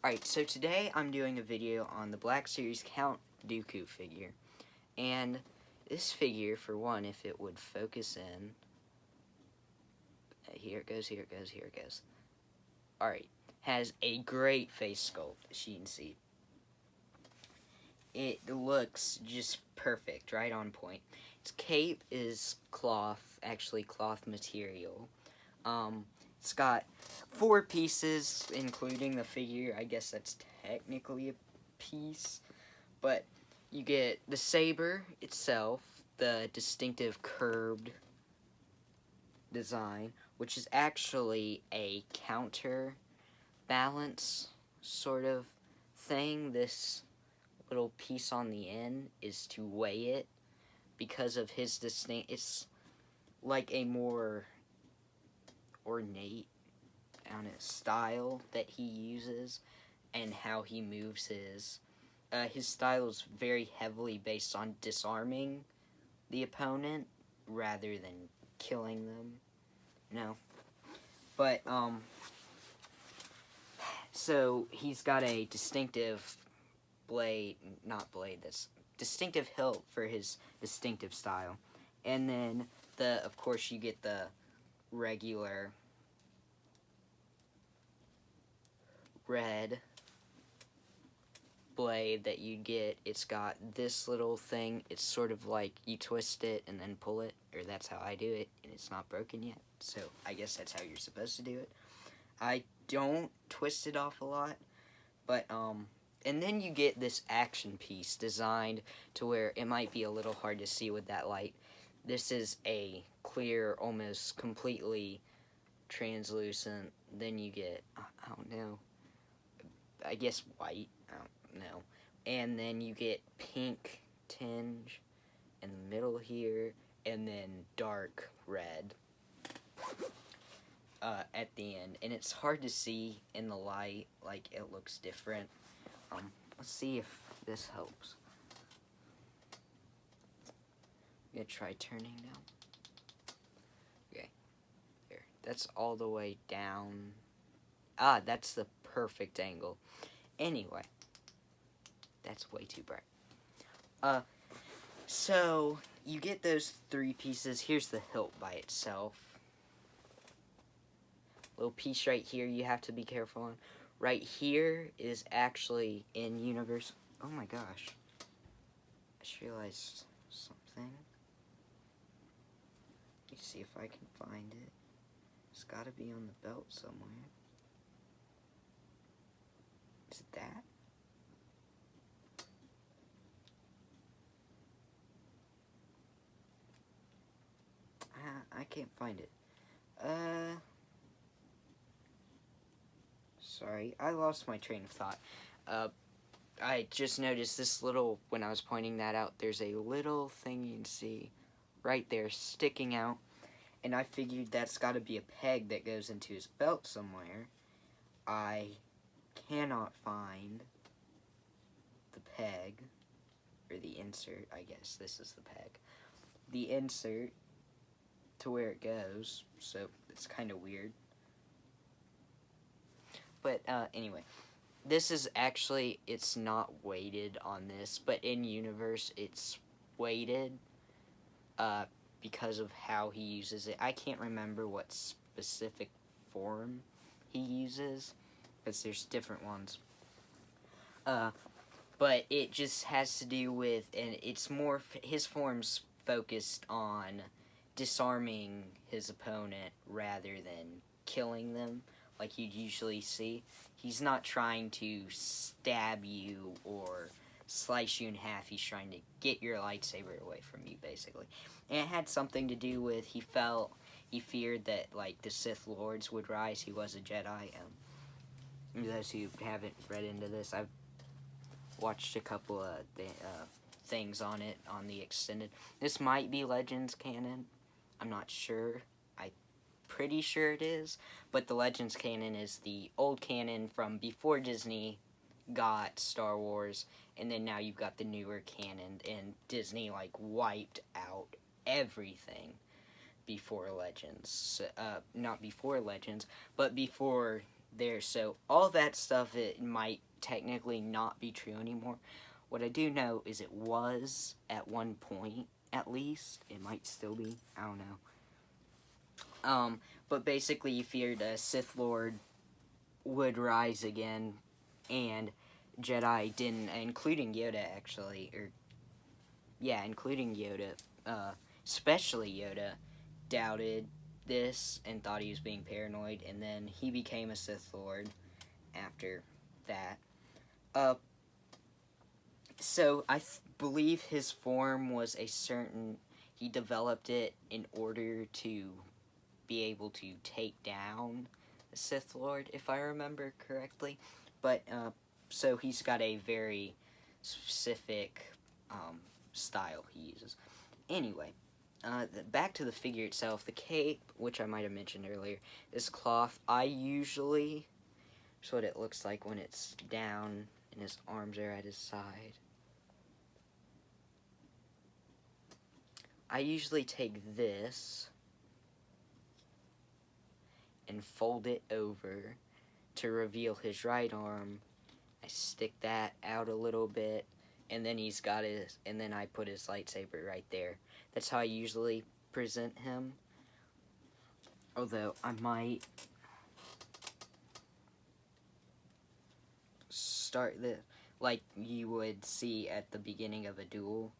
Alright, so today I'm doing a video on the Black Series Count Dooku figure. And this figure, for one, if it would focus in... Here it goes, here it goes, here it goes. Alright, has a great face sculpt, as you can see. It looks just perfect, right on point. Its cape is cloth, actually cloth material. It's got 4 pieces, including the figure. I guess that's technically a piece. But you get the saber itself, the distinctive curved design, which is actually a counterbalance sort of thing. This little piece on the end is to weigh it because of his distinct... It's like a more ornate style that he uses and how he moves his style is very heavily based on disarming the opponent rather than killing them. But so he's got a distinctive distinctive hilt for his distinctive style. And then of course you get the regular red blade that you get. It's got this little thing. It's sort of like you twist it and then pull it, or that's how I do it, and it's not broken yet, so I guess that's how you're supposed to do it. I don't twist it off a lot, but and then you get this action piece designed to where it might be a little hard to see with that light. This is a clear, almost completely translucent. Then you get, I don't know, I guess white, I don't know. And then you get pink tinge in the middle here, and then dark red at the end. And it's hard to see in the light, like it looks different. Let's see if this helps. I'm gonna try turning now. Okay, there. That's all the way down. Ah, that's the perfect angle. Anyway, that's way too bright. So you get those 3 pieces. Here's the hilt by itself. Little piece right here you have to be careful on. Right here is actually in universe. Oh my gosh. I just realized something. Let me see if I can find it. It's gotta be on the belt somewhere. Is it that? I can't find it. Sorry, I lost my train of thought. I just noticed this little, when I was pointing that out, there's a little thing you can see right there sticking out. And I figured that's got to be a peg that goes into his belt somewhere. I cannot find the peg, or the insert, I guess this is the peg. The insert to where it goes, so it's kind of weird. But anyway, this is actually, it's not weighted on this, but in universe it's weighted because of how he uses it. I can't remember what specific form he uses, because there's different ones. But it just has to do with, and it's more, his form's focused on disarming his opponent rather than killing them like you'd usually see. He's not trying to stab you or slice you in half. He's trying to get your lightsaber away from you, basically. And it had something to do with, he feared that, like, the Sith Lords would rise. He was a Jedi. Those who haven't read into this, I've watched a couple of things on it, on the extended. This might be Legends canon. I'm not sure. I'm pretty sure it is. But the Legends canon is the old canon from before Disney got Star Wars. And then now you've got the newer canon. And Disney, like, wiped out everything before Legends. Not before Legends, but before there. So all that stuff, it might technically not be true anymore. What I do know is it was at one point, at least. It might still be. I don't know. But basically, he feared a Sith Lord would rise again, and Jedi didn't, including Yoda, actually, including Yoda, especially Yoda, doubted this and thought he was being paranoid, and then he became a Sith Lord after that. So I believe his form was he developed it in order to be able to take down the Sith Lord, if I remember correctly. But, so he's got a very specific style he uses. Anyway, back to the figure itself. The cape, which I might have mentioned earlier, is cloth. That's what it looks like when it's down and his arms are at his side. I usually take this and fold it over to reveal his right arm. I stick that out a little bit, and then and then I put his lightsaber right there. That's how I usually present him. Although I might start like you would see at the beginning of a duel.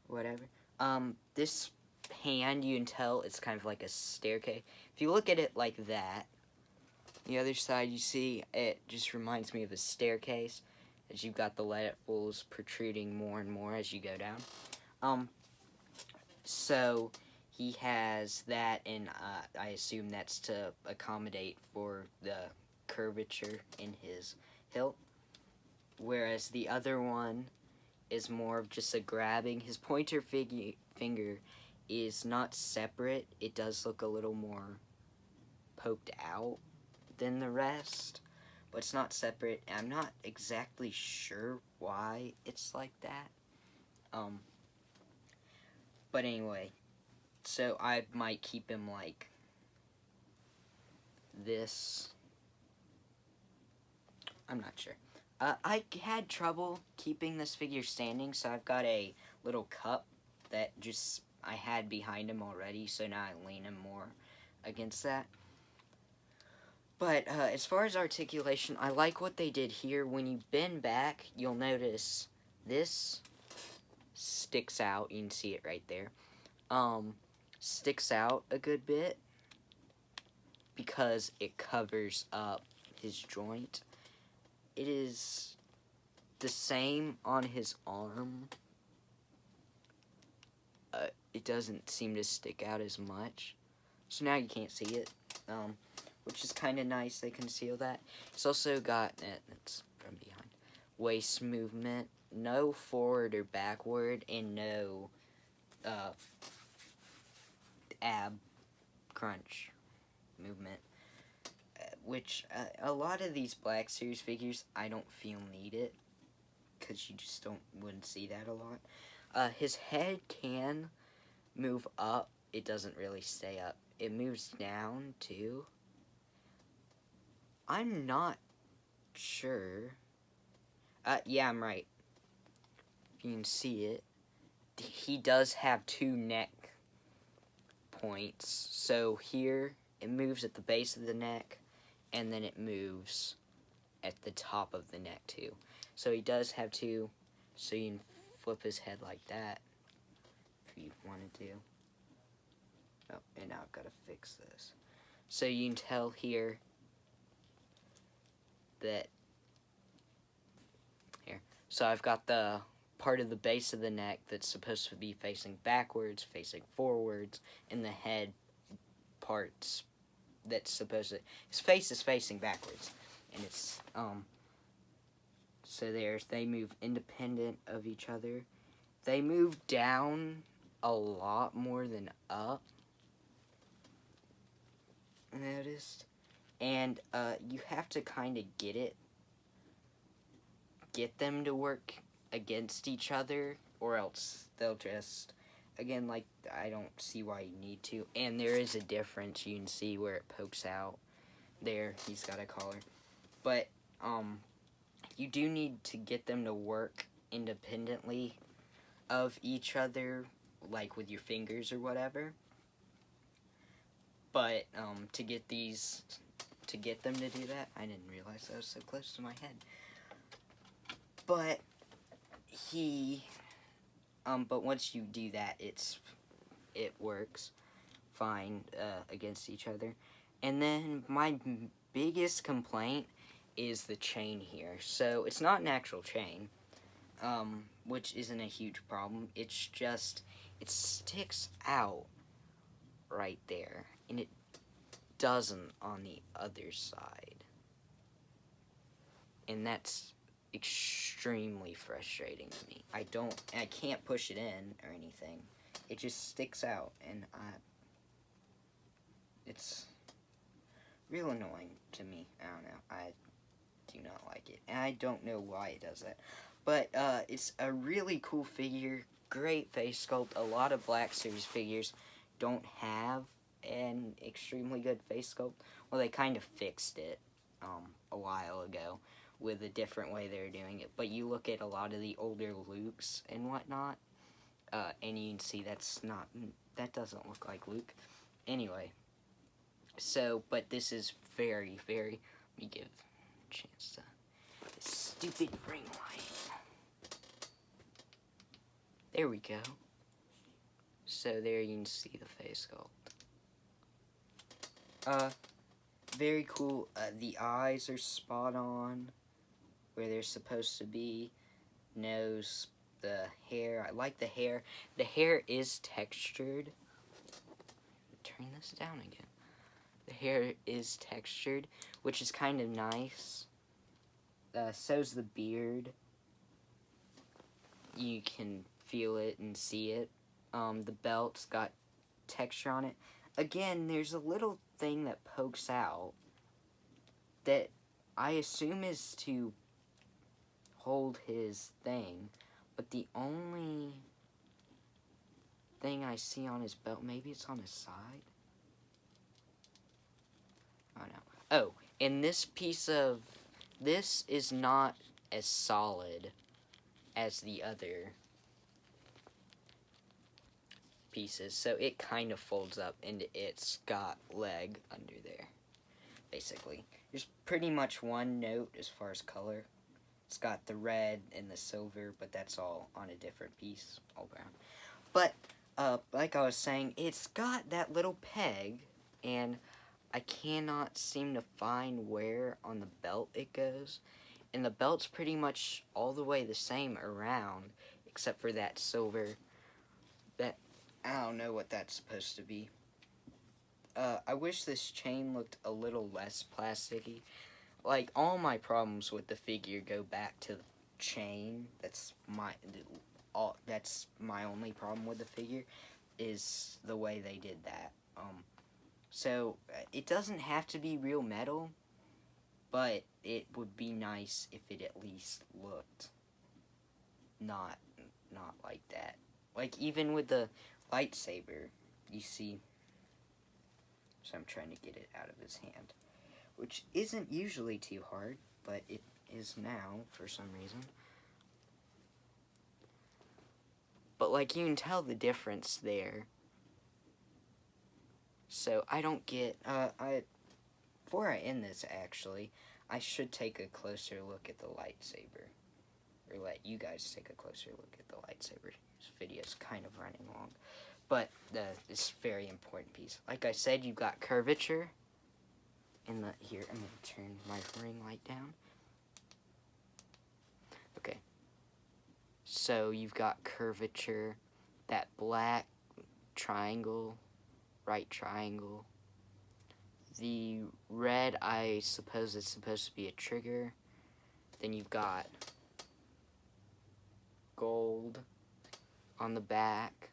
Whatever. This hand, you can tell it's kind of like a staircase. If you look at it like that, the other side, you see it just reminds me of a staircase, as you've got the letfuls protruding more and more as you go down. So he has that, and I assume that's to accommodate for the curvature in his hilt, whereas the other one is more of just a grabbing. His pointer finger is not separate. It does look a little more poked out than the rest, but it's not separate. I'm not exactly sure why it's like that. But anyway, so I might keep him like this. I'm not sure. I had trouble keeping this figure standing, so I've got a little cup that I had behind him already, so now I lean him more against that. But as far as articulation, I like what they did here. When you bend back, you'll notice this sticks out. You can see it right there. Sticks out a good bit because it covers up his joint. It is the same on his arm. It doesn't seem to stick out as much. So now you can't see it, which is kind of nice. They conceal that. It's also got, it's from behind, waist movement. No forward or backward, and no ab crunch movement. Which, a lot of these Black Series figures, I don't feel need it, because you just wouldn't see that a lot. His head can move up. It doesn't really stay up. It moves down, too. I'm not sure. Yeah, I'm right. If you can see it, he does have two neck points. So here, it moves at the base of the neck, and then it moves at the top of the neck too. So he does have two, so you can flip his head like that if you wanted to. Oh, and now I've got to fix this. So you can tell here that, here, so I've got the part of the base of the neck that's supposed to be facing backwards, facing forwards, and the head parts that's supposed to, his face is facing backwards, and it's, so they move independent of each other. They move down a lot more than up, I noticed, and, you have to kind of get them to work against each other, or else they'll just, again, like, I don't see why you need to. And there is a difference. You can see where it pokes out there, he's got a collar. But, you do need to get them to work independently of each other, like with your fingers or whatever. But, to get them to do that, I didn't realize that was so close to my head. But, but once you do that, it works fine, against each other. And then my biggest complaint is the chain here. So, it's not an actual chain, which isn't a huge problem. It's just, it sticks out right there, and it doesn't on the other side. And that's extremely frustrating to me. I can't push it in or anything. It just sticks out, and it's real annoying to me. I don't know. I do not like it, and I don't know why it does that. But it's a really cool figure, great face sculpt. A lot of Black Series figures don't have an extremely good face sculpt. Well, they kind of fixed it a while ago with a different way they were doing it. But you look at a lot of the older Lukes and whatnot, and you can see that doesn't look like Luke. Anyway, so, but this is very, very, let me give a chance to, this stupid ring light. There we go. So there you can see the face sculpt. Very cool. The eyes are spot on where they're supposed to be. Nose, the hair. I like the hair. The hair is textured. Turn this down again. The hair is textured, which is kind of nice. So's the beard. You can feel it and see it. The belt's got texture on it. Again, there's a little thing that pokes out that I assume is to hold his thing, but the only thing I see on his belt, maybe it's on his side? Oh no. Oh, and this is not as solid as the other pieces, so it kind of folds up and it's got leg under there, basically. There's pretty much one note as far as color. It's got the red and the silver, but that's all on a different piece, all brown. But, like I was saying, it's got that little peg, and I cannot seem to find where on the belt it goes. And the belt's pretty much all the way the same around, except for that silver, that, I don't know what that's supposed to be. I wish this chain looked a little less plasticky. Like, all my problems with the figure go back to the chain. That's my only problem with the figure, is the way they did that. So, it doesn't have to be real metal, but it would be nice if it at least looked not like that. Like, even with the lightsaber, you see, so I'm trying to get it out of his hand, which isn't usually too hard, but it is now for some reason. But, like, you can tell the difference there. So, I don't get, before I end this, actually, I should take a closer look at the lightsaber. Or let you guys take a closer look at the lightsaber. This video's kind of running long. But, it's a very important piece. Like I said, you've got curvature. Here, I'm going to turn my ring light down. Okay. So, you've got curvature, that black triangle, right triangle. The red, I suppose it's supposed to be a trigger. Then you've got gold on the back.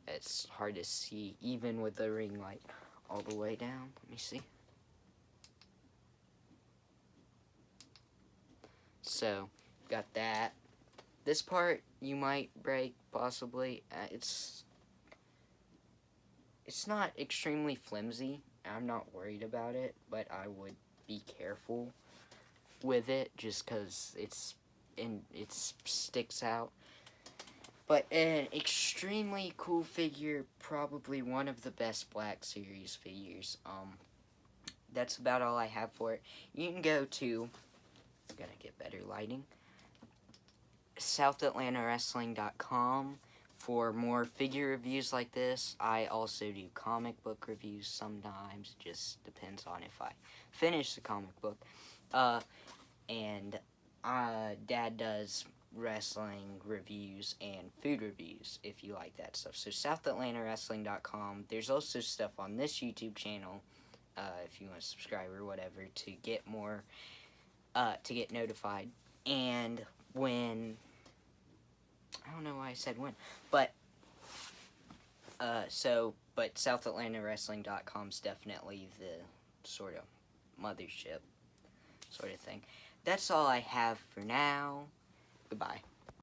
It's hard to see, even with the ring light all the way down. Let me see. So, got that. This part you might break, possibly. it's not extremely flimsy. I'm not worried about it, but I would be careful with it just because it sticks out. But an extremely cool figure, probably one of the best Black Series figures. That's about all I have for it. You can go to, gotta get better lighting, SouthAtlantaWrestling.com for more figure reviews like this. I also do comic book reviews sometimes. Just depends on if I finish the comic book. And Dad does wrestling reviews and food reviews if you like that stuff. So SouthAtlantaWrestling.com. There's also stuff on this YouTube channel if you want to subscribe or whatever to get more, to get notified. And when, I don't know why I said when, but but SouthAtlantaWrestling.com's definitely the sort of mothership sort of thing. That's all I have for now. Goodbye.